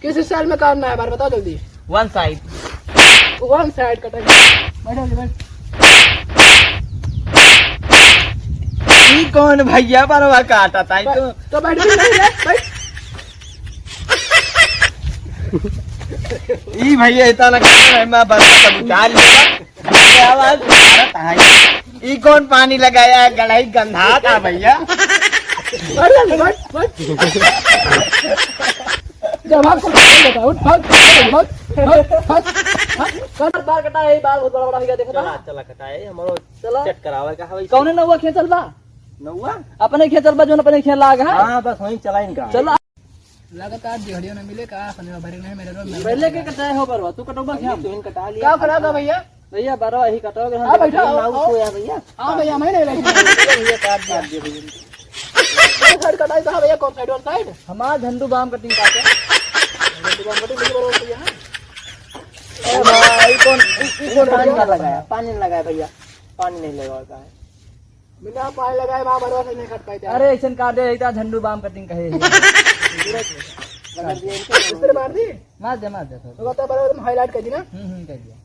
किस स्टाइल में काटना है बार बताओ जल्दी। वन साइड कटेंगे। बैठो बैठ। ई कौन भैया बरवा काटा था तो बैठ भी नहीं रे, बैठ। ई भैया इतना लगा मैं बरवा सब उतार लिया आवाज भारत आई। ई कौन पानी लगाया गढ़ाई गंधा था भैया। बैठ। जब आपको बता उठ भाग बाल कटाए बाल बहुत बड़ा बड़ा हो गया देखो। चला कटाए हमारो चला चेक करावे का हवे कौन नौवा खेचल बा नौवा अपने खेचल बा जो अपने खेल लाग है। हां बस वहीं चला इनका चला लगातार दिहड़ियों न मिले का सने भरे नहीं मेरे रोज पहले के कटाए हो बरवा तू कटोबा क्या तू इन कटा लिया क्या खराब है भैया। भैया बरवा ही कटोगे हां बैठा नाउ सोया भैया। हां भैया मैं नहीं बैठा भैया काट दिया भैया साइड कटाई कहां भैया कौन साइड और साइड हमारा झंडू बाम कटिंग काटे झंडू बाम कटिंग नहीं बरोबर भैया। ए भाई कौन पानी का लगाया पानी नहीं लगाया भैया पानी नहीं लगाया है बिना पानी लगाए वहां बरवा से नहीं कट पाए। अरे ऐसा काट दे इतना झंडू बाम कटिंग कहे इधर मार दी मार दे तो बता बरवा तुम हाईलाइट कर दी ना। कर दिया।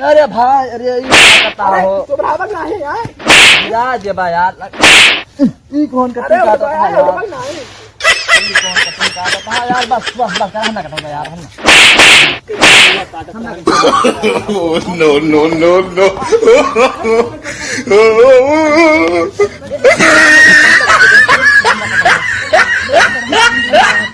अरे भाई अरे ये करता हो तो बराबर ना है यार यार दे बा यार ई कौन अरे कटिंग काटता है यार बराबर ना है ई कौन कटिंग काटता है यार बस कहना कटोगा यार हम no.